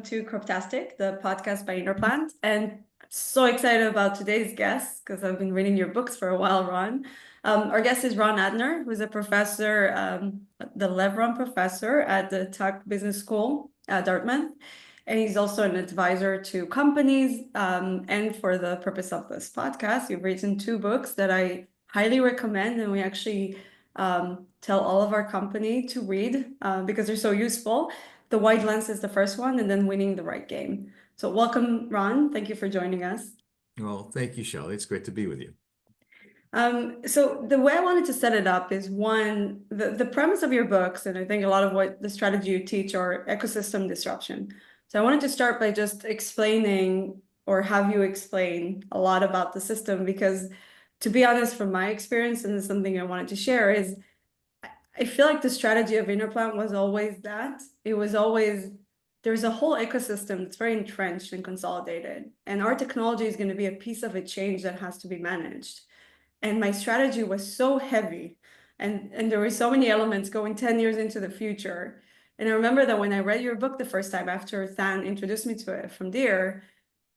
welcome to Croptastic, the podcast by Interplant. And so excited about today's guest because I've been reading your books for a while, Ron. Our guest is Ron Adner, who's a professor, the Leverone professor at the Tech Business School at Dartmouth. And he's also an advisor to companies. And for the purpose of this podcast, you've written two books that I highly recommend. And we actually tell all of our company to read because they're so useful. The Wide Lens is the first one, and then Winning the Right Game. So welcome, Ron. Thank you for joining us. Well, thank you, Shelley. It's great to be with you. So the way I wanted to set it up is one, the premise of your books, and I think a lot of what the strategy you teach are ecosystem disruption. So I wanted to start by just explaining or have you explain a lot about the system, because to be honest, from my experience, and it's something I wanted to share, is I feel like the strategy of Interplant was always that. It was always, there's a whole ecosystem that's very entrenched and consolidated. And our technology is going to be a piece of a change that has to be managed. And my strategy was so heavy. And there were so many elements going 10 years into the future. And I remember that when I read your book the first time after Than introduced me to it from Deer,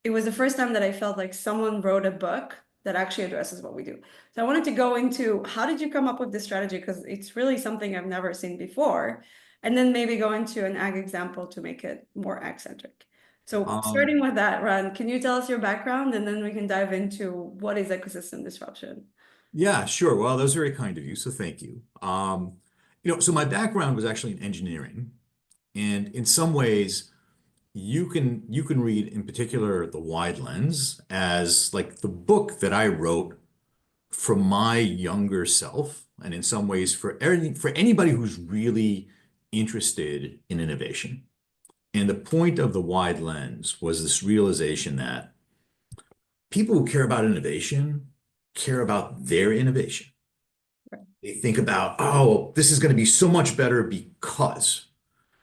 it was the first time that I felt like someone wrote a book that actually addresses what we do. So I wanted to go into how did you come up with this strategy? Because it's really something I've never seen before. And then maybe go into an ag example to make it more ag-centric. So starting with that, Ron, can you tell us your background and then we can dive into what is ecosystem disruption? Yeah, sure. Well, that was very kind of you, so thank you. So my background was actually in engineering, and in some ways, you can read in particular The Wide Lens as like the book that I wrote for my younger self, and in some ways for anybody who's really interested in innovation. And the point of The Wide Lens was this realization that people who care about innovation care about their innovation. They think about, oh, this is going to be so much better because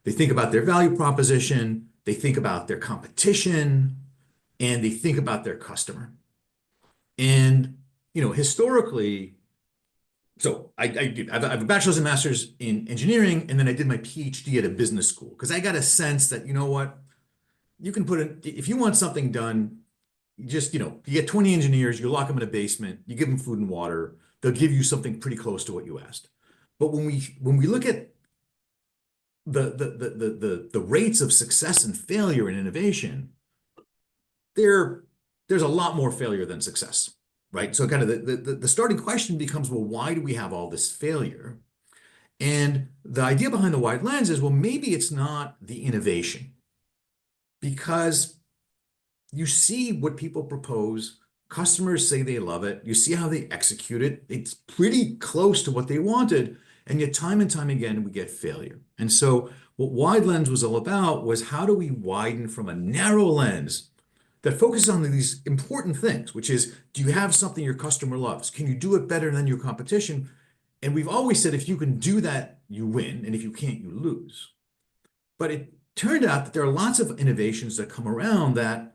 they think about their value proposition, they think about their competition, and they think about their customer. And, historically, so I have a bachelor's and master's in engineering, and then I did my PhD at a business school because I got a sense that, you know what, you can put it, if you want something done, you get 20 engineers, you lock them in a basement, you give them food and water, they'll give you something pretty close to what you asked. But when we look at the rates of success and failure in innovation, there's a lot more failure than success, right? So kind of the starting question becomes, well, why do we have all this failure? And the idea behind The Wide Lens is, well, maybe it's not the innovation, because you see what people propose, customers say they love it, you see how they execute it, it's pretty close to what they wanted, and yet time and time again, we get failure. And so what Wide Lens was all about was, how do we widen from a narrow lens that focuses on these important things, which is, do you have something your customer loves? Can you do it better than your competition? And we've always said, if you can do that, you win, and if you can't, you lose. But it turned out that there are lots of innovations that come around that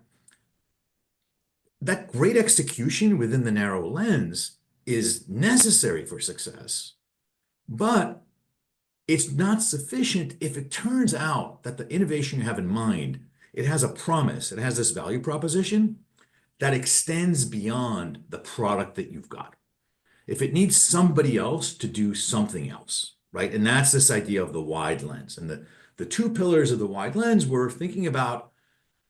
great execution within the narrow lens is necessary for success, but it's not sufficient if it turns out that the innovation you have in mind, it has a promise, it has this value proposition that extends beyond the product that you've got. If it needs somebody else to do something else, right? And that's this idea of the wide lens. And the two pillars of the wide lens were thinking about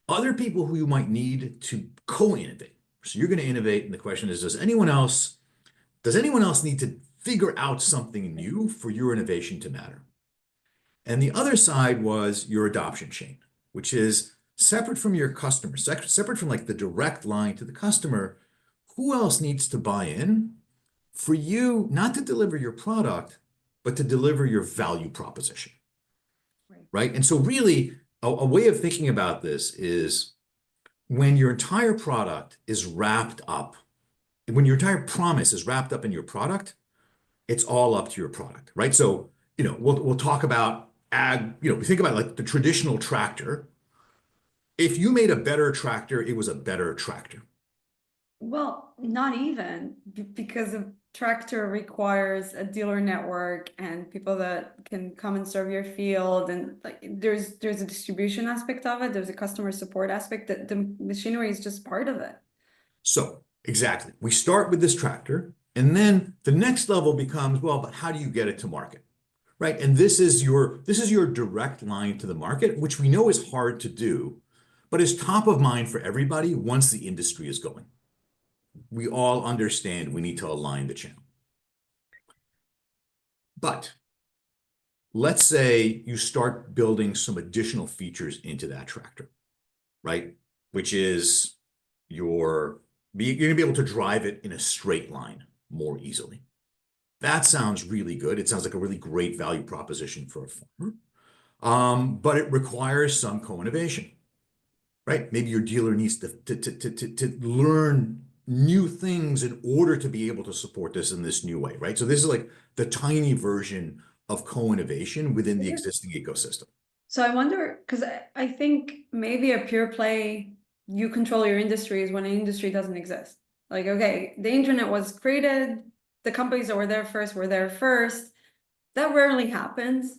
other people who you might need to co-innovate. So you're going to innovate, and the question is, does anyone else need to figure out something new for your innovation to matter? And the other side was your adoption chain, which is separate from your customer, separate from like the direct line to the customer. Who else needs to buy in for you, not to deliver your product, but to deliver your value proposition, right? And so really, a way of thinking about this is, when your entire product is wrapped up, when your entire promise is wrapped up in your product, it's all up to your product, right? So, we'll talk about ag, we think about like the traditional tractor. If you made a better tractor, it was a better tractor. Well, not even, because tractor requires a dealer network and people that can come and serve your field, and like there's a distribution aspect of it, there's a customer support aspect, that the machinery is just part of it. So exactly, we start with this tractor, and then the next level becomes, well, but how do you get it to market? Right. And this is your direct line to the market, which we know is hard to do, but is top of mind for everybody once the industry is going. We all understand we need to align the channel. But let's say you start building some additional features into that tractor, right? Which is you're going to be able to drive it in a straight line more easily. That sounds really good. It sounds like a really great value proposition for a farmer. But it requires some co-innovation, right? Maybe your dealer needs to learn new things in order to be able to support this in this new way, right? So this is like the tiny version of co-innovation within the existing ecosystem. So I wonder, because I think maybe a pure play, you control your industry, is when an industry doesn't exist. Like, okay, the internet was created, the companies that were there first were there first. That rarely happens.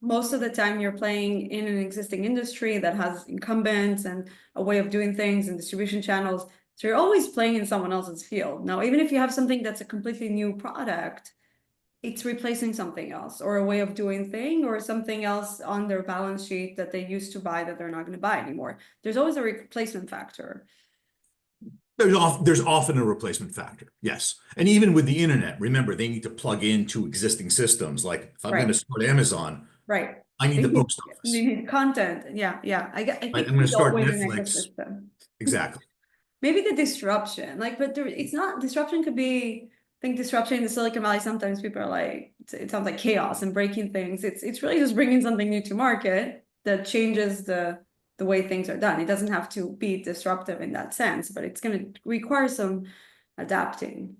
Most of the time you're playing in an existing industry that has incumbents and a way of doing things and distribution channels. So you're always playing in someone else's field. Now, even if you have something that's a completely new product, it's replacing something else, or a way of doing thing, or something else on their balance sheet that they used to buy that they're not going to buy anymore. There's always a replacement factor. There's often a replacement factor, yes. And even with the internet, remember, they need to plug into existing systems. Like if I'm going to Right, start Amazon, right. I need They the need, post they office, need content. Yeah, yeah. I right? think I'm going to it's start always an Netflix. ecosystem. Exactly. Maybe the disruption, like, but there, it's not, disruption could be, I think disruption in the Silicon Valley, sometimes people are like, it sounds like chaos and breaking things. It's really just bringing something new to market that changes the way things are done. It doesn't have to be disruptive in that sense, but it's going to require some adapting.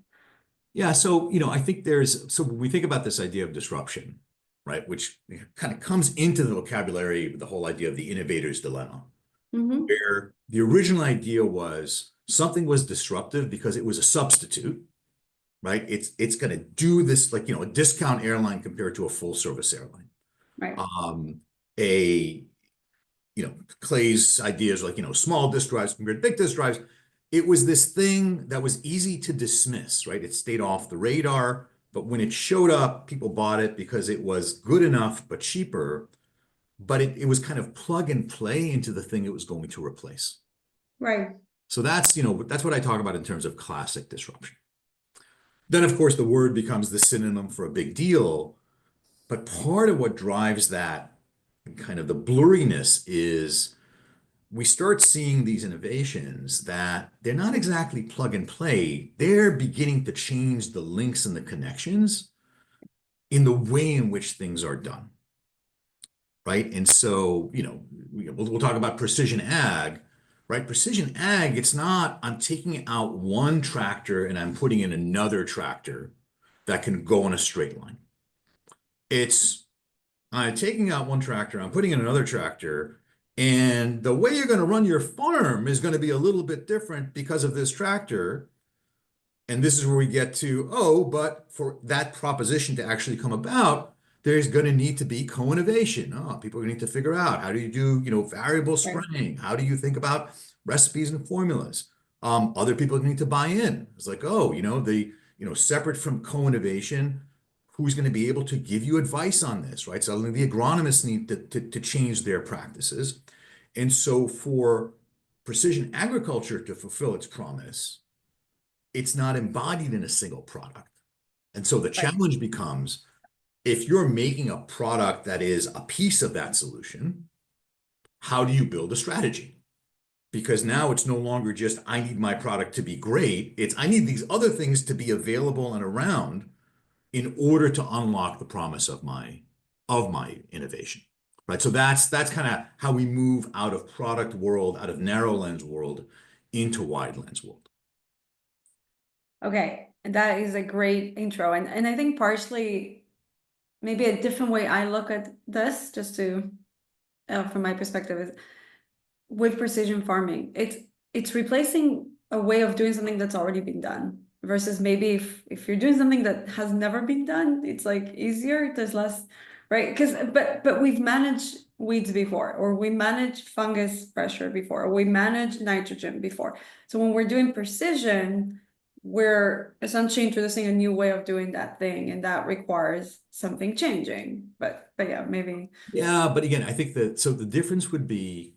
Yeah, so I think so when we think about this idea of disruption, right, which kind of comes into the vocabulary, the whole idea of the innovator's dilemma, Mm-hmm. where the original idea was something was disruptive because it was a substitute, right? It's going to do this like, a discount airline compared to a full service airline. Right, Um, a Clay's ideas like, small disk drives compared to big disk drives. It was this thing that was easy to dismiss, right? It stayed off the radar, but when it showed up, people bought it because it was good enough but cheaper. But it was kind of plug and play into the thing it was going to replace. right. So that's what I talk about in terms of classic disruption. Then, of course, the word becomes the synonym for a big deal. But part of what drives that and kind of the blurriness is we start seeing these innovations that they're not exactly plug and play. They're beginning to change the links and the connections in the way in which things are done, right? And so, we'll talk about precision ag, right? Precision ag, it's not I'm taking out one tractor and I'm putting in another tractor that can go on a straight line. It's I'm taking out one tractor, I'm putting in another tractor, and the way you're going to run your farm is going to be a little bit different because of this tractor. And this is where we get to, oh, but for that proposition to actually come about, there's going to need to be co-innovation. Oh, people are going to need to figure out how do you do, variable Right. spraying? How do you think about recipes and formulas? Other people need to buy in. It's like, oh, separate from co-innovation, who's going to be able to give you advice on this, right? Suddenly the agronomists need to change their practices. And so for precision agriculture to fulfill its promise, it's not embodied in a single product. And so the Right. challenge becomes if you're making a product that is a piece of that solution, how do you build a strategy? Because now it's no longer just I need my product to be great. It's I need these other things to be available and around in order to unlock the promise of my innovation. Right. So that's kind of how we move out of product world, out of narrow lens world into wide lens world. Okay. And that is a great intro. And I think partially maybe a different way I look at this, just to, from my perspective, is with precision farming. It's replacing a way of doing something that's already been done, versus maybe if you're doing something that has never been done, it's like easier, there's less, right? Because but we've managed weeds before, or we managed fungus pressure before, or we managed nitrogen before. So when we're doing precision, we're essentially introducing a new way of doing that thing, and that requires something changing. But yeah, maybe. Yeah, but again, I think that so the difference would be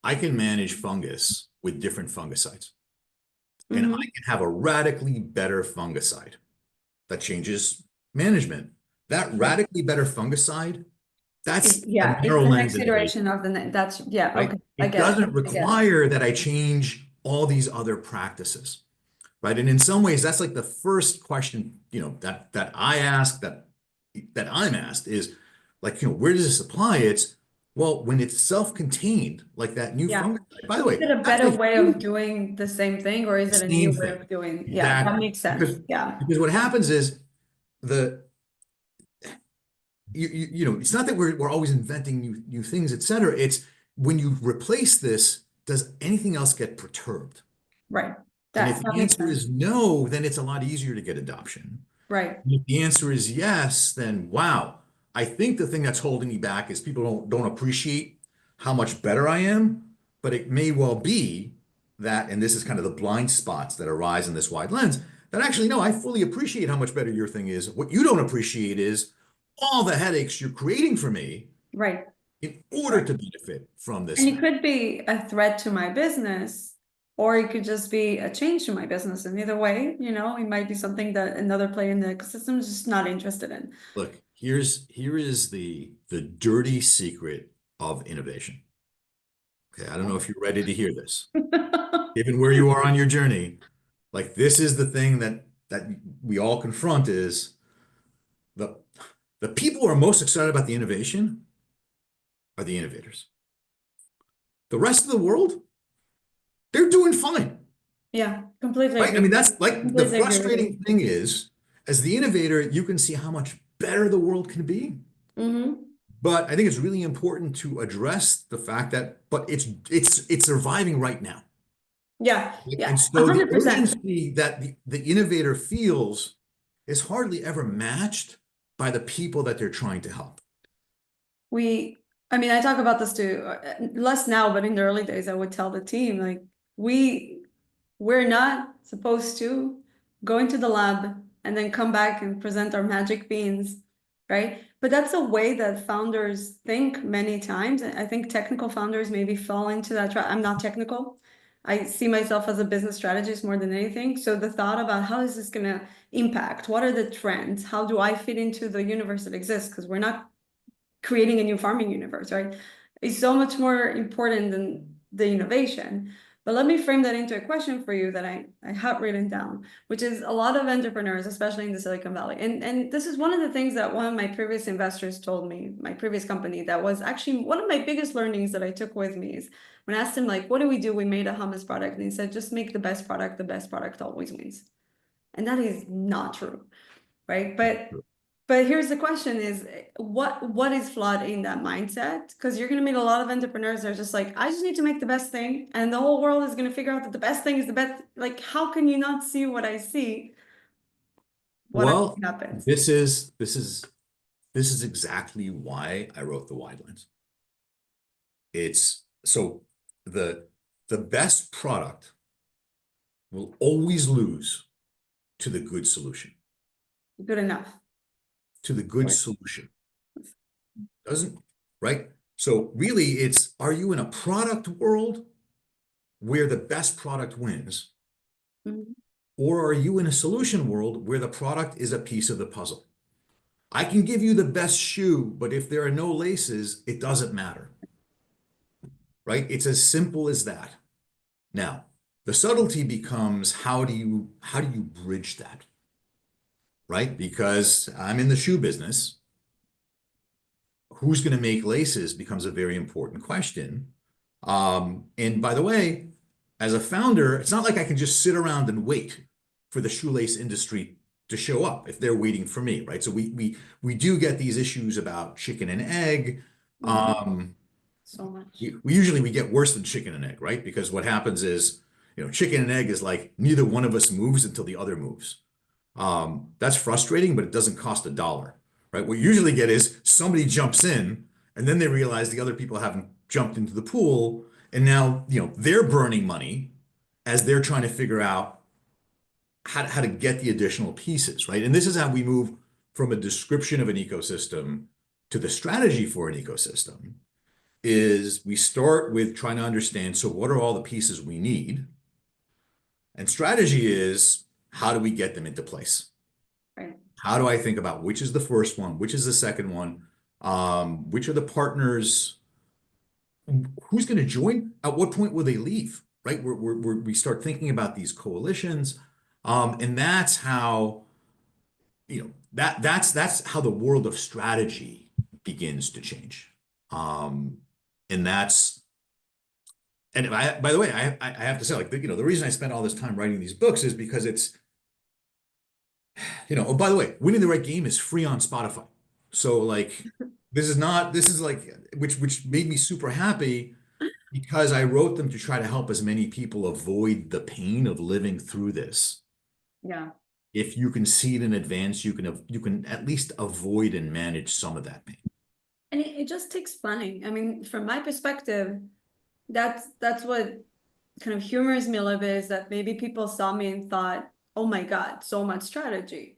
I can manage fungus with different fungicides, and I Mhm. can have a radically better fungicide that changes management. That Right. radically better fungicide, that's a Yeah, it's narrow the lens next innovation, iteration of that's, yeah, right? okay, I It get it, doesn't I get it. require that I change all these other practices, right? And in some ways, that's like the first question, that I ask, that I'm asked is like, where does this apply? It's, well, when it's self-contained, like that new Yeah. fungicide. By the Is way, it a that's better a way of huge doing the same thing, or is it a new same way thing. of doing? Yeah, that Exactly. makes sense. Because Yeah, because what happens is the it's not that we're always inventing new things, et cetera. It's when you replace this, does anything else get perturbed? right. And if That the makes answer sense. is no, then it's a lot easier to get adoption. Right, If the answer is yes, then wow, I think the thing that's holding me back is people don't appreciate how much better I am, but it may well be that, and this is kind of the blind spots that arise in this wide lens, that actually, no, I fully appreciate how much better your thing is. What you don't appreciate is all the headaches you're creating for me right, in order right. to benefit from this And it thing. could be a threat to my business, or it could just be a change to my business. And either way, it might be something that another player in the ecosystem is just not interested in. Look, here is the dirty secret of innovation. Okay, I don't know if you're ready to hear this. Given where you are on your journey, like this is the thing that we all confront is the the people who are most excited about the innovation are the innovators. The rest of the world, they're doing fine, Yeah, completely right? I agree. mean, that's like the Completely agree with you. frustrating thing is, as the innovator, you can see how much better the world can be. Hmm. But I think it's really important to address the fact that, but it's surviving right now. Yeah, And yeah, so the 100%. urgency that the innovator feels is hardly ever matched by the people that they're trying to help. we I mean, I talk about this too, less now, but in the early days I would tell the team, like, we're not supposed to go into the lab and then come back and present our magic beans, right? But that's a way that founders think many times. And I think technical founders maybe fall into that trap. I'm not technical. I see myself as a business strategist more than anything. So the thought about how is this going to impact? What are the trends? How do I fit into the universe that exists? Because we're not creating a new farming universe, right? Is so much more important than the innovation. But let me frame that into a question for you that I have written down, which is a lot of entrepreneurs, especially in the Silicon Valley. And this is one of the things that one of my previous investors told me, my previous company, that was actually one of my biggest learnings that I took with me is when I asked him, like, what do we do? We made a hummus product. And he said, just make the best product always wins. And that is not true, right? But here's the question is what is flawed in that mindset? Because you're gonna meet a lot of entrepreneurs that are just like, I just need to make the best thing, and the whole world is gonna figure out that the best thing is the best. Like, how can you not see what I see? What Well, actually happens? this is exactly why I wrote the wide lens. It's so the the best product will always lose to the good solution, Good enough. to the good Right. solution. Doesn't, right? So really it's, are you in a product world where the best product wins? Mhm. Or are you in a solution world where the product is a piece of the puzzle? I can give you the best shoe, but if there are no laces, it doesn't matter, right? It's as simple as that. Now, the subtlety becomes how do you bridge that, right? Because I'm in the shoe business. Who's going to make laces becomes a very important question. And by the way, as a founder, it's not like I can just sit around and wait for the shoelace industry to show up if they're waiting for me, right? So we do get these issues about chicken and egg. Mhm. Um, So much. we usually we get worse than chicken and egg, right? Because what happens is, chicken and egg is like neither one of us moves until the other moves. That's frustrating, but it doesn't cost a dollar, right? What you usually get is somebody jumps in and then they realize the other people haven't jumped into the pool. And now, they're burning money as they're trying to figure out how to get the additional pieces, right? And this is how we move from a description of an ecosystem to the strategy for an ecosystem is we start with trying to understand, so what are all the pieces we need? And strategy is how do we get them into place? Right. How do I think about which is the first one, which is the second one, which are the partners, who's going to join, at what point will they leave, right? We start thinking about these coalitions, and that's how, that's how the world of strategy begins to change. And that's, and by the way, I have to say, like, the reason I spent all this time writing these books is because it's, oh, by the way, Winning the Right Game is free on Spotify. So like, this is like, which made me super happy because I wrote them to try to help as many people avoid the pain of living through this. Yeah. If you can see it in advance, you can at least avoid and manage some of that pain. And it just takes planning. I mean, from my perspective, that's what kind of humors me a little bit, is that maybe people saw me and thought, oh my God, so much strategy.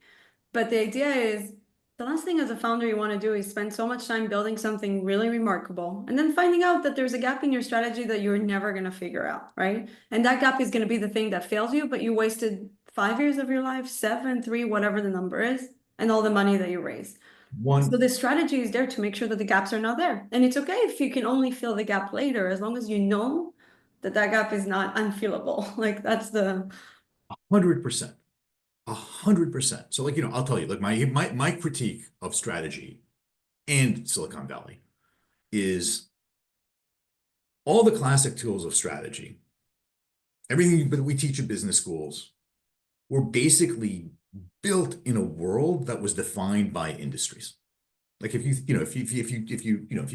But the idea is the last thing as a founder you want to do is spend so much time building something really remarkable and then finding out that there's a gap in your strategy that you're never going to figure out, right? And that gap is going to be the thing that fails you, but you wasted 5 years of your life, 7, 3, whatever the number is, and all the money that you raised. So One the strategy is there to make sure that the gaps are not there. And it's okay if you can only fill the gap later, as long as you know that that gap is not unfillable. Like that's the 100%. 100%. So like, I'll tell you, like my critique of strategy and Silicon Valley is all the classic tools of strategy, everything that we teach in business schools were basically built in a world that was defined by industries. Like if you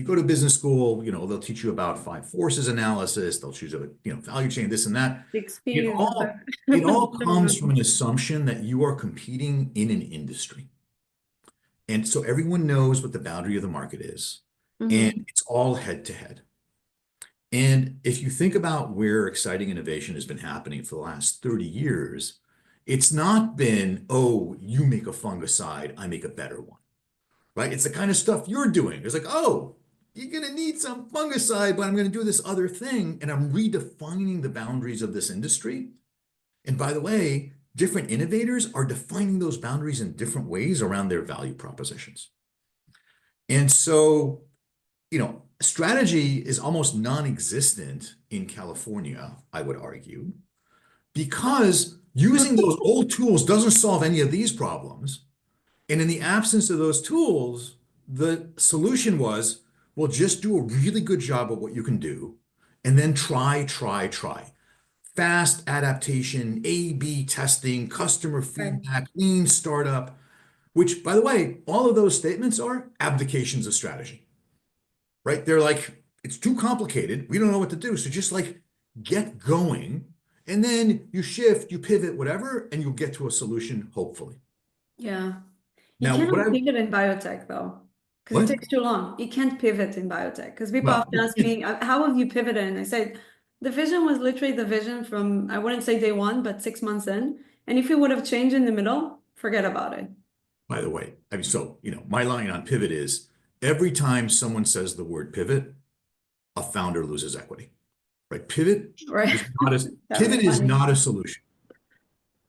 go to business school, they'll teach you about five forces analysis, they'll choose a, value chain, this and that. six It P's. all, it all comes from an assumption that you are competing in an industry. And so everyone knows what the boundary of the market is, and Mhm. it's all head to head. And if you think about where exciting innovation has been happening for the last 30 years, it's not been, oh, you make a fungicide, I make a better one, right? It's the kind of stuff you're doing. It's like, oh, you're going to need some fungicide, but I'm going to do this other thing. And I'm redefining the boundaries of this industry. And by the way, different innovators are defining those boundaries in different ways around their value propositions. And so, strategy is almost non-existent in California, I would argue, because using those old tools doesn't solve any of these problems. And in the absence of those tools, the solution was, well, just do a really good job of what you can do, and then try, try, try. Fast adaptation, A/B testing, customer Right. feedback, lean startup, which, by the way, all of those statements are abdications of strategy, right? They're like, it's too complicated. We don't know what to do. So just like get going, and then you shift, you pivot, whatever, and you'll get to a solution, hopefully. Yeah. You Now, cannot pivot in biotech though, because it what? takes too long. You can't pivot in biotech because people Well, often ask me, how have you pivoted? And I said, the vision was literally the vision from, I wouldn't say day one, but 6 months in. And if it would have changed in the middle, forget about it. by the way, I mean, so, my line on pivot is every time someone says the word pivot, a founder loses equity, right? Right. That was Pivot is funny. not a solution.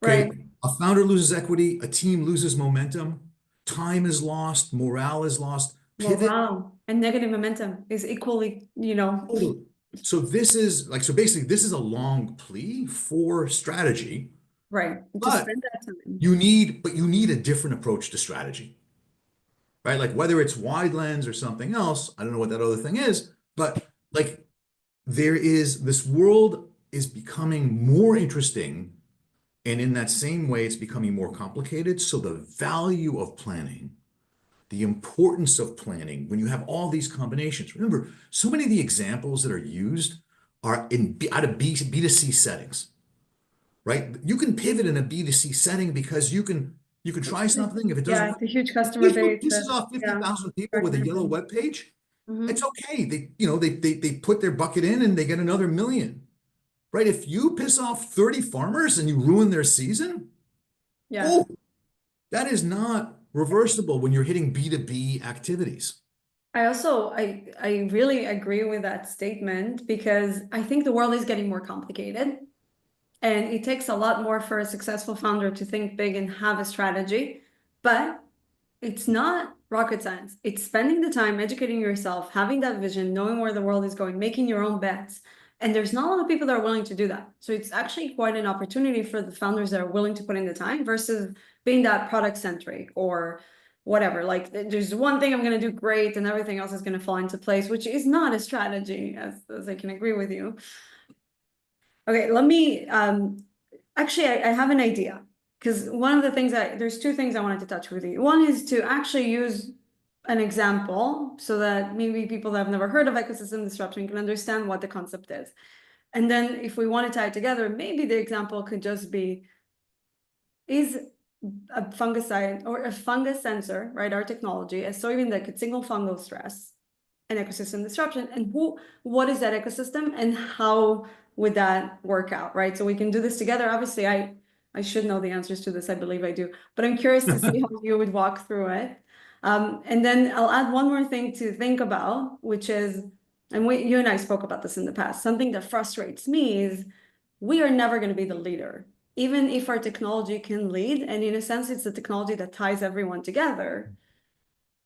Right. Okay. A founder loses equity, a team loses momentum, time is lost, morale is lost. Pivot, Morale and negative momentum is equally. totally. So this is like, so basically, this is a long plea for strategy, Right. To but spend that time. you need a different approach to strategy, right? Like whether it's wide lens or something else, I don't know what that other thing is, but like this world is becoming more interesting. And in that same way, it's becoming more complicated. So the value of planning, the importance of planning, when you have all these combinations, remember, so many of the examples that are used are out of B2C settings. right? You can pivot in a B2C setting because you can try something. If it doesn't Yeah, work, it's a huge if customer Facebook base that, pisses off yeah. 50,000 people with a yellow Partner. web page, it's Mm-hmm. okay. They put their bucket in and they get another million, right? If you piss off 30 farmers and you ruin their season, Yeah. oh, that is not reversible when you're hitting B2B activities. I really agree with that statement because I think the world is getting more complicated. And it takes a lot more for a successful founder to think big and have a strategy. But it's not rocket science. It's spending the time educating yourself, having that vision, knowing where the world is going, making your own bets. And there's not a lot of people that are willing to do that. So it's actually quite an opportunity for the founders that are willing to put in the time versus being that product centric or whatever. Like there's one thing I'm going to do great and everything else is going to fall into place, which is not a strategy, as I can agree with you. Okay, let me actually I have an idea because one of the things there's two things I wanted to touch with you. One is to actually use an example so that maybe people that have never heard of ecosystem disruption can understand what the concept is. And then if we want to tie it together, maybe the example could just be is a fungicide or a fungus sensor, right? Our technology, a soybean that could signal fungal stress an ecosystem disruption, and what is that ecosystem and how would that work out, right? So we can do this together. Obviously, I should know the answers to this. I believe I do, but I'm curious to see how you would walk through it. And then I'll add one more thing to think about, which is, and you and I spoke about this in the past, something that frustrates me is we are never going to be the leader. Even if our technology can lead, and in a sense, it's the technology that ties everyone together,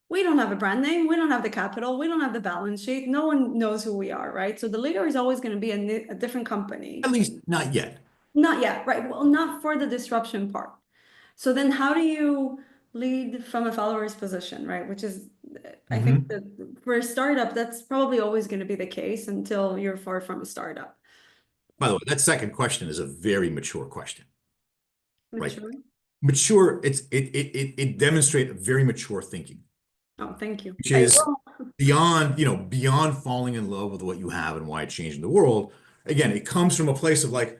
we don't have a brand name, we don't have the capital, we don't have the balance sheet, no one knows who we are, right? So the leader is always going to be a different company. At least not yet. Not yet, right? Well, not for the disruption part. So then how do you lead from a follower's position, right? Which is, I think Mhm. that for a startup, that's probably always going to be the case until you're far from a startup. By the way, that second question is a very mature question, right? Mature. Mature, it demonstrates a very mature thinking, Oh, thank you. which I is will. beyond, beyond falling in love with what you have and why it's changing the world. Again, it comes from a place of like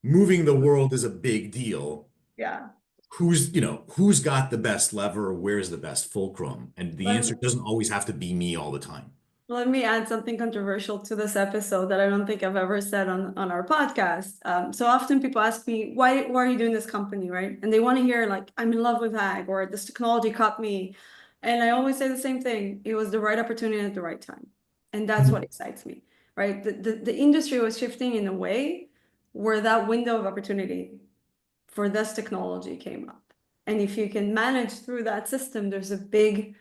moving the world is a big deal. Yeah. Who's got the best lever, where's the best fulcrum? And the Let answer doesn't always have to be me all the time. Let me add something controversial to this episode that I don't think I've ever said on our podcast. So often people ask me, why are you doing this company, right? And they want to hear like, I'm in love with ag or this technology caught me. And I always say the same thing. It was the right opportunity at the right time. And that's what Mhm. excites me, right? The industry was shifting in a way where that window of opportunity for this technology came up. And if you can manage through that system, there's a big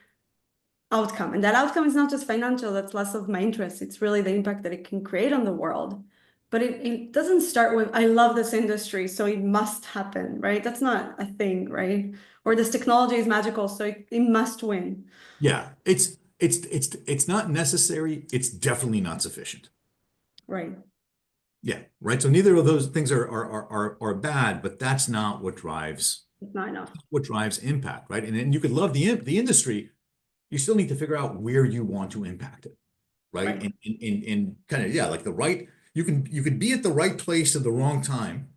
outcome. And that outcome is not just financial, that's less of my interest. It's really the impact that it can create on the world. But it doesn't start with, I love this industry, so it must happen, right? That's not a thing, right? Or this technology is magical, so it must win. Yeah, it's not necessary. It's definitely not sufficient. Right. Yeah, right. So neither of those things are bad, but that's not It's not enough. what drives impact, right? And then you could love the industry, you still need to figure out where you want to impact it, right? Right. And kind of, yeah, like you could be at the right place at the wrong time,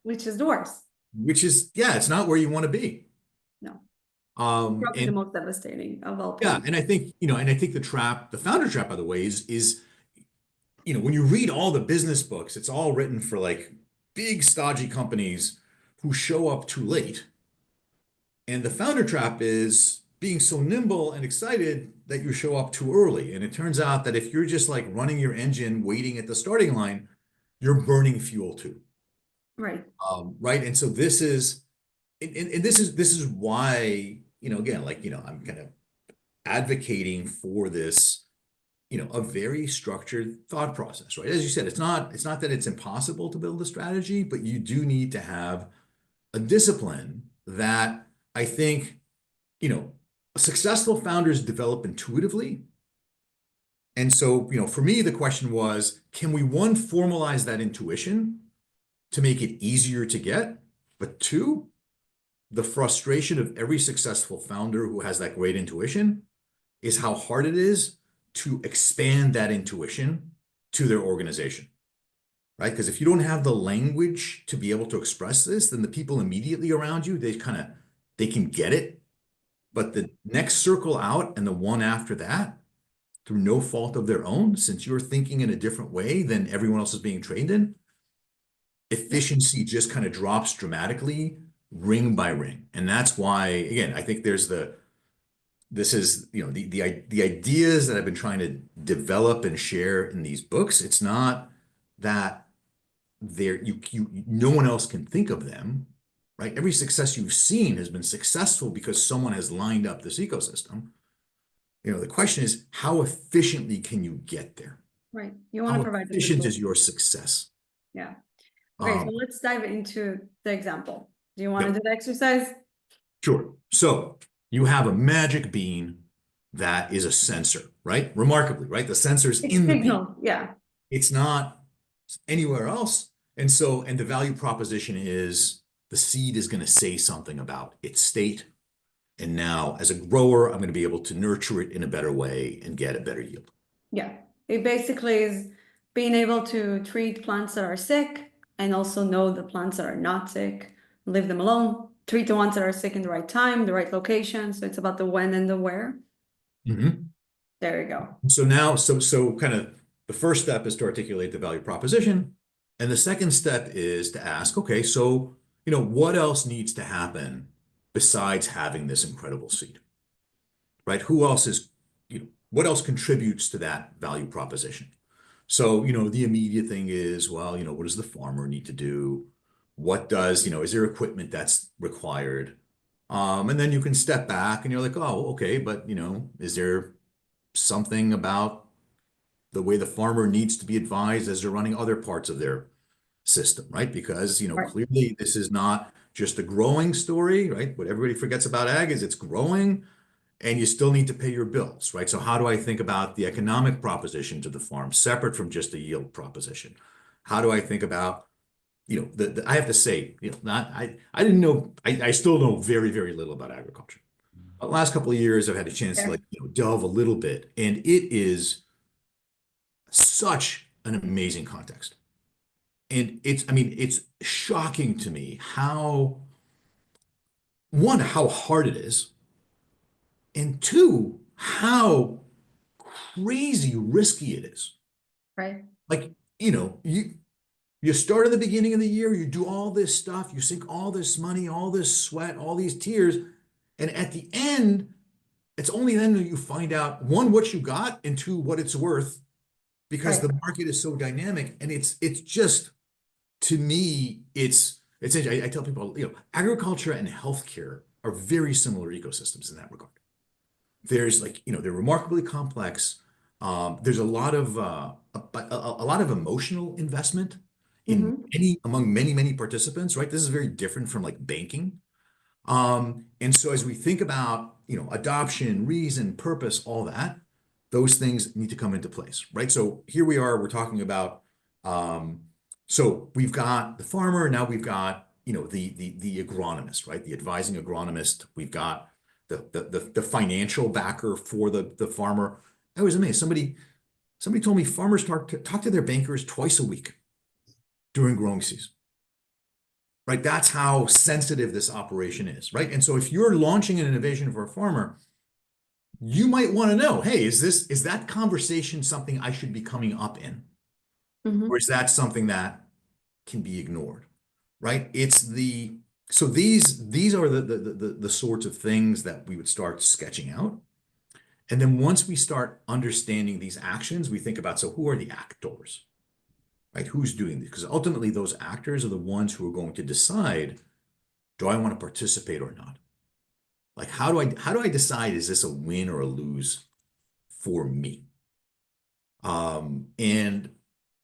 Which is the worst. which is, yeah, it's not where you want to be. No. It's probably the And most devastating of all yeah, points. and I think, and I think the founder trap, by the way, is, when you read all the business books, it's all written for like big stodgy companies who show up too late. And the founder trap is being so nimble and excited that you show up too early. And it turns out that if you're just like running your engine, waiting at the starting line, you're burning fuel too. Right. Right. And so this is why, again, like, I'm kind of advocating for this, a very structured thought process, right? As you said, it's not that it's impossible to build a strategy, but you do need to have a discipline that I think, successful founders develop intuitively. And so, for me, the question was, can we, one, formalize that intuition to make it easier to get? But two, the frustration of every successful founder who has that great intuition is how hard it is to expand that intuition to their organization. right? Because if you don't have the language to be able to express this, then the people immediately around you, they can get it. But the next circle out and the one after that, through no fault of their own, since you're thinking in a different way than everyone else is being trained in, Yeah. efficiency just kind of drops dramatically ring by ring. And that's why, again, I think this is, the ideas that I've been trying to develop and share in these books. It's not that no one else can think of them, right? Every success you've seen has been successful because someone has lined up this ecosystem. The question is, how efficiently can you get there? Right. You want to How provide them the efficient tools. is your success? Yeah. Okay, so Um, let's dive into the example. Do you want to yep, do the exercise? sure. So you have a magic bean that is a sensor, right? Remarkably, right? The sensor's It's in the bean. signal. Yeah. It's not anywhere else. And the value proposition is the seed is going to say something about its state. And now, as a grower, I'm going to be able to nurture it in a better way and get a better yield. Yeah. It basically is being able to treat plants that are sick and also know the plants that are not sick, leave them alone, treat the ones that are sick in the right time, the right location. So it's about the when and the where. Mhm. There you go. So now, so kind of the first step is to articulate the value proposition. And the second step is to ask, okay, so, what else needs to happen besides having this incredible seed, right? What else contributes to that value proposition? So, the immediate thing is, well, what does the farmer need to do? Is there equipment that's required? And then you can step back and you're like, oh, okay, but, is there something about the way the farmer needs to be advised as they're running other parts of their system, right? Because, Right. clearly this is not just a growing story, right? What everybody forgets about ag is it's growing and you still need to pay your bills, right? So how do I think about the economic proposition to the farm separate from just a yield proposition? How do I think about, I have to say, not, I didn't know, I still know very, very little about agriculture. The last couple of years, I've had a chance to There. delve a little bit, and it is such an amazing context. And I mean, it's shocking to me how hard it is, and two, how crazy risky it is. Right. Like, you start at the beginning of the year, you do all this stuff, you sink all this money, all this sweat, all these tears, and at the end, it's only then that you find out, one, what you got, and two, what it's worth, because Right. the market is so dynamic. And it's just, to me, I tell people, agriculture and healthcare are very similar ecosystems in that regard. There's they're remarkably complex. There's a lot of emotional investment Mm-hmm. among many, many participants, right? This is very different from like banking. And so as we think about, adoption, reason, purpose, all that, those things need to come into place, right? So here we are, we're talking about, so we've got the farmer, now we've got, the agronomist, right? The advising agronomist. We've got the financial backer for the farmer. I was amazed. Somebody told me farmers talk to their bankers twice a week during growing season. Right? That's how sensitive this operation is, right? And so if you're launching an innovation for a farmer, you might want to know, hey, is that conversation something I should be coming up in? Or Mm-hmm. is that something that can be ignored? Right? These are the sorts of things that we would start sketching out. And then once we start understanding these actions, we think about, so who are the actors? Right? Who's doing this? Because ultimately those actors are the ones who are going to decide, do I want to participate or not? Like, how do I decide, is this a win or a lose for me? And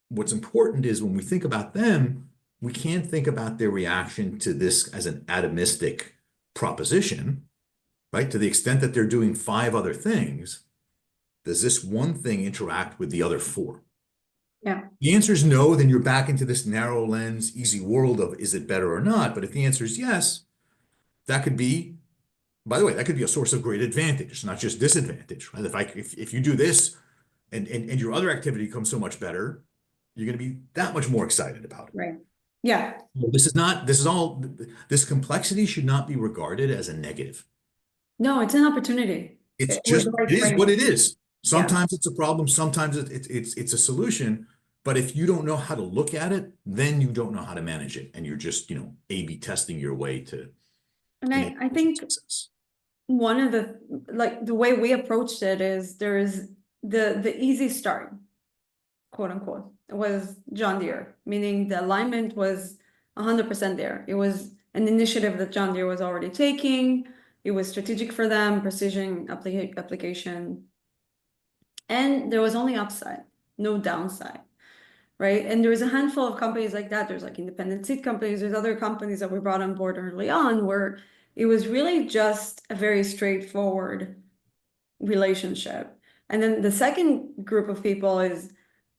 what's important is when we think about them, we can't think about their reaction to this as an atomistic proposition, right? To the extent that they're doing five other things, does this one thing interact with the other four? Yeah. The answer is no, then you're back into this narrow lens, easy world of, is it better or not? But if the answer is yes, that could be, by the way, that could be a source of great advantage. It's not just disadvantage, right? If you do this and your other activity comes so much better, you're going to be that much more excited about it. Right. Yeah. Well, this complexity should not be regarded as a negative. No, it's an opportunity with the It right is what framework. it is. Yeah. Sometimes it's a problem, sometimes it's a solution. But if you don't know how to look at it, then you don't know how to manage it. And you're just, A/B testing your way to And enable I think success. one of the, like, the way we approached it is there is the easy start, quote unquote, was John Deere, meaning the alignment was 100% there. It was an initiative that John Deere was already taking. It was strategic for them, precision application. And there was only upside, no downside, right? And there was a handful of companies like that. There's like independent seed companies, there's other companies that we brought on board early on where it was really just a very straightforward relationship. And then the second group of people is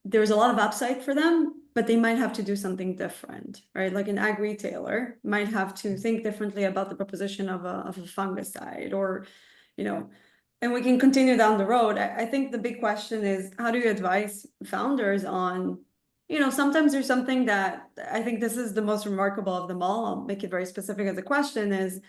there's a lot of upside for them, but they might have to do something different, right? Like an ag retailer might have to think differently about the proposition of a fungicide or, you know, and we can continue down the road. I think the big question is how do you advise founders on, sometimes there's something that I think this is the most remarkable of them all. I'll make it very specific as a question is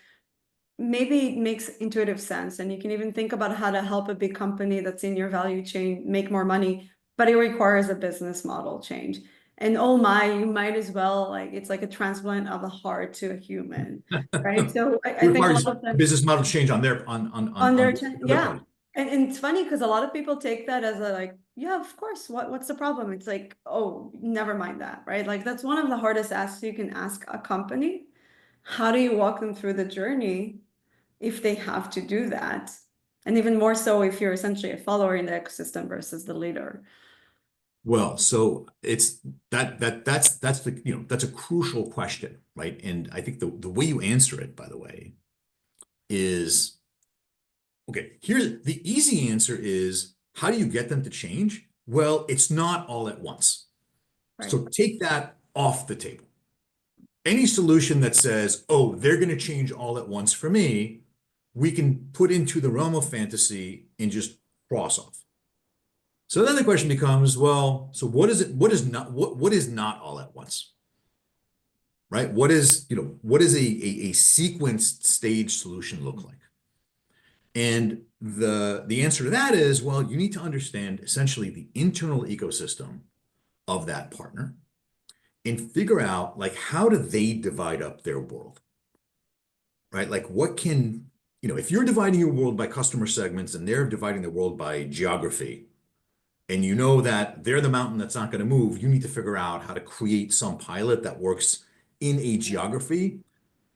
maybe it makes intuitive sense. And you can even think about how to help a big company that's in your value chain make more money, but it requires a business model change. And oh my, you might as well, like, it's like a transplant of a heart to a human, right? So It I think a requires lot of them business model change on their on their, on their yeah. part. And it's funny because a lot of people take that as a like, yeah, of course, what's the problem? It's like, oh, never mind that, right? Like that's one of the hardest asks you can ask a company. How do you walk them through the journey if they have to do that? And even more so if you're essentially a follower in the ecosystem versus the leader. Well, so it's that's the that's a crucial question, right? And I think the way you answer it, by the way, is okay. Here's the easy answer is how do you get them to change? Well, it's not all at once. Right. So take that off the table. Any solution that says, oh, they're going to change all at once for me, we can put into the realm of fantasy and just cross off. So then the question becomes, well, so what is it? What is not all at once? Right? What is a sequenced stage solution look like? And the answer to that is, well, you need to understand essentially the internal ecosystem of that partner and figure out like how do they divide up their world? Right? Like what can, if you're dividing your world by customer segments and they're dividing the world by geography, and you know that they're the mountain that's not going to move, you need to figure out how to create some pilot that works in a geography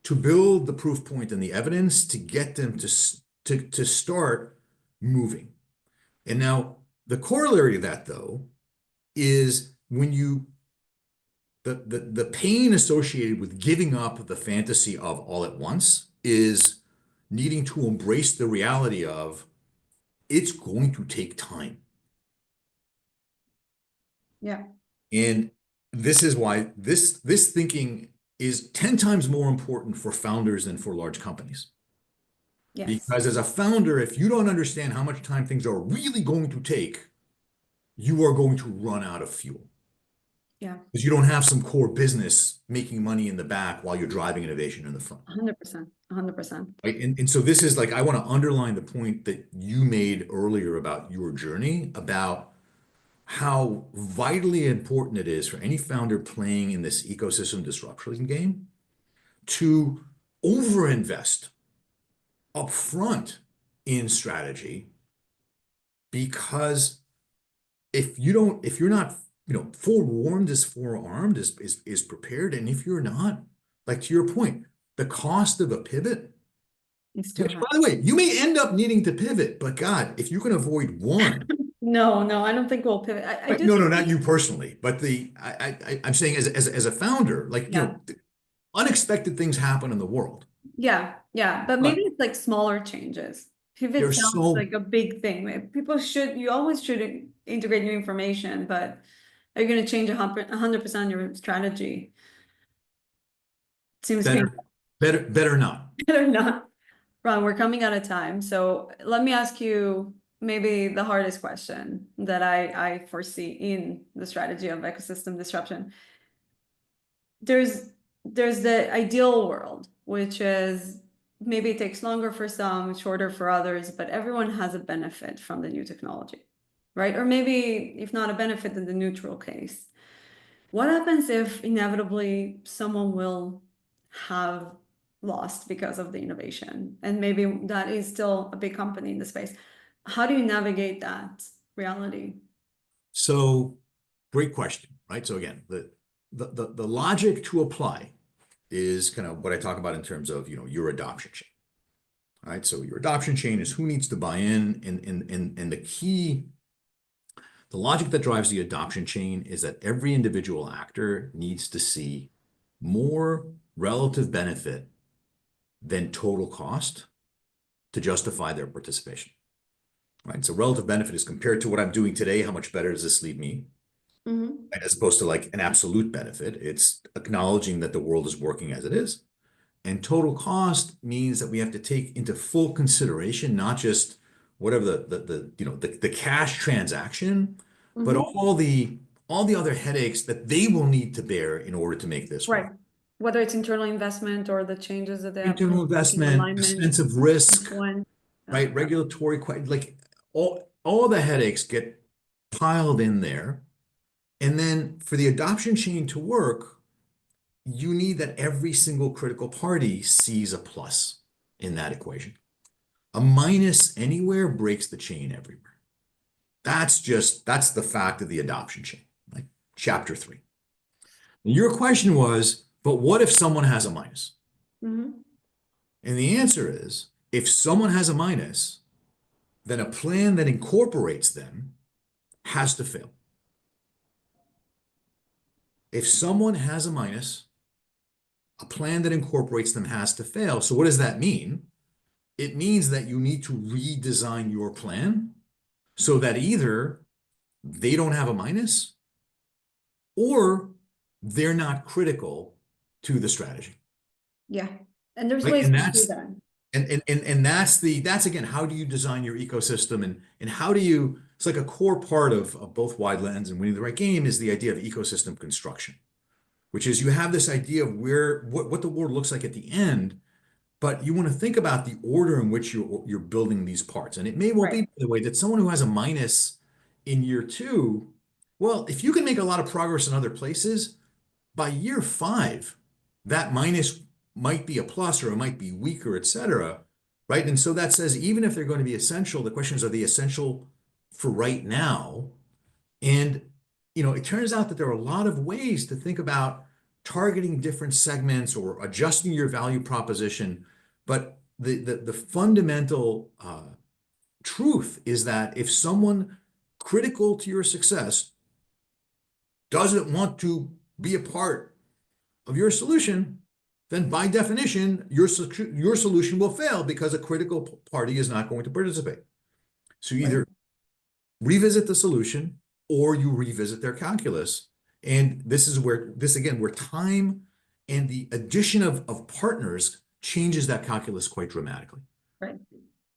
to build the proof point and the evidence to get them to start moving. And now the corollary of that, though, is when the pain associated with giving up the fantasy of all at once is needing to embrace the reality of it's going to take time. Yeah. And this is why this thinking is 10 times more important for founders than for large companies. Yes. Because as a founder, if you don't understand how much time things are really going to take, you are going to run out of fuel. Yeah. Because you don't have some core business making money in the back while you're driving innovation in the front. 100%. 100%. Right. And so this is like, I want to underline the point that you made earlier about your journey, about how vitally important it is for any founder playing in this ecosystem disruption game to overinvest upfront in strategy, because if you're not, forewarned is forearmed, is prepared. And if you're not, like to your point, the cost of a pivot, It's too which high. by the way, you may end up needing to pivot, but God, if you can avoid one. No, no, I don't think we'll pivot. I Right. just, No, no, not you personally, but I'm saying as a founder, like, yeah. unexpected things happen in the world, Yeah, yeah, but maybe but it's like smaller changes. Pivot there's sounds so like a big thing. You always should integrate new information, but are you going to change 100% your strategy? Seems better, painful. better not. Better not. Ron, we're coming out of time. So let me ask you, maybe the hardest question that I foresee in the strategy of ecosystem disruption. There's the ideal world, which is maybe it takes longer for some, shorter for others, but everyone has a benefit from the new technology, right? Or maybe if not a benefit, in the neutral case. What happens if inevitably someone will have lost because of the innovation? And maybe that is still a big company in the space. How do you navigate that reality? So great question, right? So again, the logic to apply is kind of what I talk about in terms of, your adoption chain. All right. So your adoption chain is who needs to buy in, and the logic that drives the adoption chain is that every individual actor needs to see more relative benefit than total cost to justify their participation. Right. So relative benefit is compared to what I'm doing today, how much better does this leave me? Right? As opposed to like an absolute benefit. It's acknowledging that the world is working as it is. And total cost means that we have to take into full consideration, not just whatever the cash transaction, but all the other headaches that they will need to bear in order to make this work. Right. Whether it's internal investment or the changes that they have Internal to make in investment, a alignment, sense of risk, one. right? Regulatory, like all the headaches get piled in there. And then for the adoption chain to work, you need that every single critical party sees a plus in that equation. A minus anywhere breaks the chain everywhere. That's the fact of the adoption chain, like chapter 3. And your question was, but what if someone has a minus? Mhm. And the answer is, if someone has a minus, then a plan that incorporates them has to fail. If someone has a minus, a plan that incorporates them has to fail. So what does that mean? It means that you need to redesign your plan so that either they don't have a minus or they're not critical to the strategy. Yeah. And there's Right. ways And to do that's that. and that's again, how do you design your ecosystem, and how do you, it's like a core part of both Wide Lens and Winning the Right Game is the idea of ecosystem construction, which is you have this idea of what the world looks like at the end, but you want to think about the order in which you're building these parts. And it may well be, Right. by the way, that someone who has a minus in year 2, well, if you can make a lot of progress in other places, by year 5, that minus might be a plus or it might be weaker, et cetera. Right. And so that says even if they're going to be essential, the question is, are they essential for right now? And, it turns out that there are a lot of ways to think about targeting different segments or adjusting your value proposition. But the fundamental truth is that if someone critical to your success doesn't want to be a part of your solution, then by definition, your solution will fail because a critical party is not going to participate. So you Right. either revisit the solution or you revisit their calculus. And this is where time and the addition of partners changes that calculus quite dramatically. Right.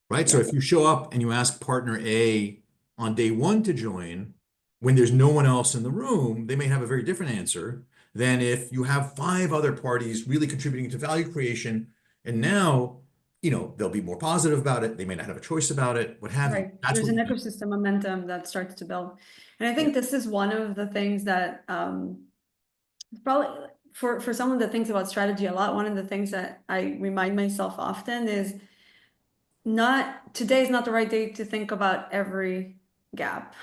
Right. So Yeah. if you show up and you ask partner A on day 1 to join, when there's no one else in the room, they may have a very different answer than if you have 5 other parties really contributing to value creation. And now, they'll be more positive about it. They may not have a choice about it, what have you. Right. That's There's what an you need. ecosystem momentum that starts to build. And I Yeah. think this is one of the things that probably for someone that thinks about strategy a lot, one of the things that I remind myself often is today is not the right day to think about every gap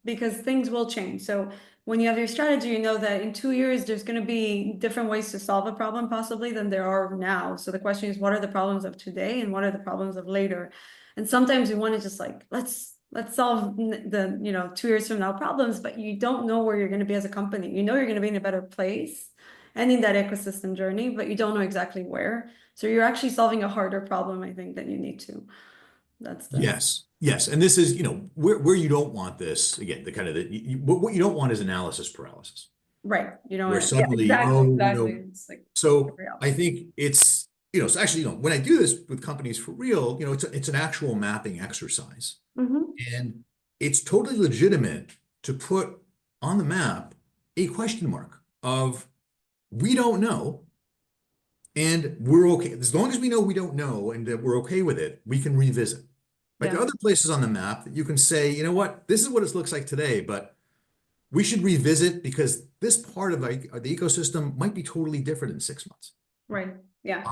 because things will change. So when you have your strategy, you know that in 2 years, there's going to be different ways to solve a problem possibly than there are now. So the question is, what are the problems of today and what are the problems of later? And sometimes we want to just like, let's solve the 2 years from now problems, but you don't know where you're going to be as a company. You know you're going to be in a better place and in that ecosystem journey, but you don't know exactly where. So you're actually solving a harder problem, I think, than you need to. That's the Yes. Yes. And this is, where you don't want this, again, the kind of what you don't want is analysis paralysis, right. You don't where want to, yeah, suddenly, exactly, exactly. It's like so every I else. think it's, so actually, when I do this with companies for real, it's an actual mapping exercise. And it's totally legitimate to put on the map a question mark of we don't know, and we're okay. As long as we know we don't know and that we're okay with it, we can revisit. Right? There Yeah, are other places on the map that you can say, you know what, this is what it looks like today, but we should revisit because this part of the ecosystem might be totally different in 6 months. right. Yeah,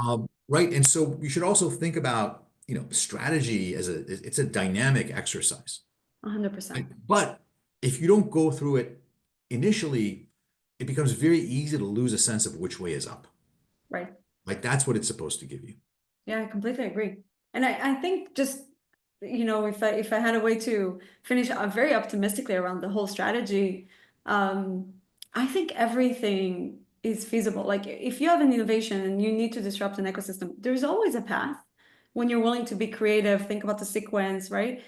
Right. And so you should also think about, strategy as it's a dynamic exercise. Right? 100%. But if you don't go through it initially, it becomes very easy to lose a sense of which way is up. Right. Like that's what it's supposed to give you. Yeah, I completely agree. And I think just, if I had a way to finish very optimistically around the whole strategy, um, I think everything is feasible. Like if you have an innovation and you need to disrupt an ecosystem, there's always a path when you're willing to be creative, think about the sequence, right?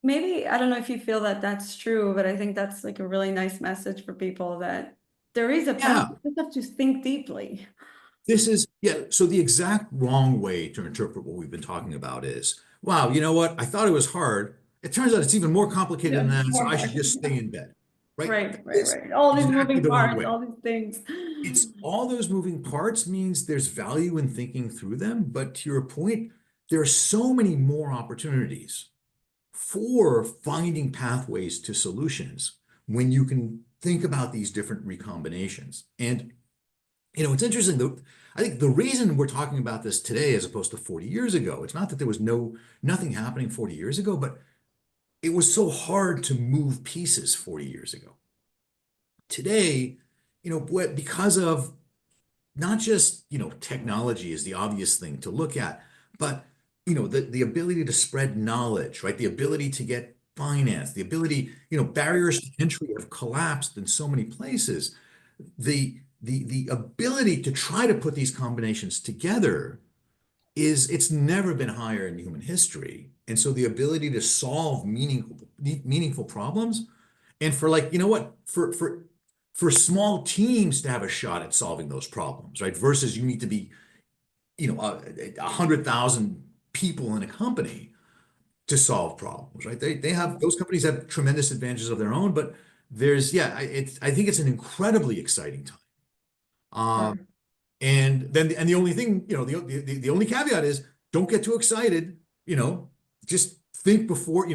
Maybe, I don't know if you feel that that's true, but I think that's like a really nice message for people that there is a path. Yeah. You just have to think deeply. Yeah. So the exact wrong way to interpret what we've been talking about is, wow, you know what? I thought it was hard. It turns out it's even more complicated Yeah, than that. So more I should hard. just stay in bed. Right? Right, right, It's right. All these exactly moving the wrong parts, way. all these things. It's all those moving parts means there's value in thinking through them. But to your point, there are so many more opportunities for finding pathways to solutions when you can think about these different recombinations. And, it's interesting though. I think the reason we're talking about this today as opposed to 40 years ago, it's not that there was nothing happening 40 years ago, but it was so hard to move pieces 40 years ago. Today, because of not just, technology is the obvious thing to look at, but, the ability to spread knowledge, right? The ability to get finance, the ability, barriers to entry have collapsed in so many places. The ability to try to put these combinations together it's never been higher in human history. And so the ability to solve meaningful problems and for like, you know what, for small teams to have a shot at solving those problems, right? Versus you need to be, 100,000 people in a company to solve problems, right? They have those companies have tremendous advantages of their own, but I think it's an incredibly exciting time. Sure. And the only thing, the only caveat is don't get too excited, just think before,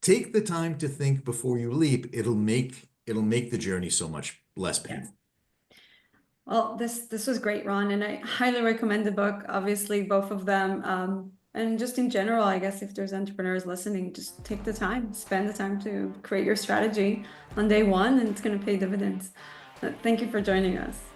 take the time to think before you leap. It'll make the journey so much less Yeah. painful. Well, this was great, Ron, and I highly recommend the book, obviously, both of them. And just in general, I guess if there's entrepreneurs listening, just take the time, spend the time to create your strategy on day one, and it's going to pay dividends. Thank you for joining us.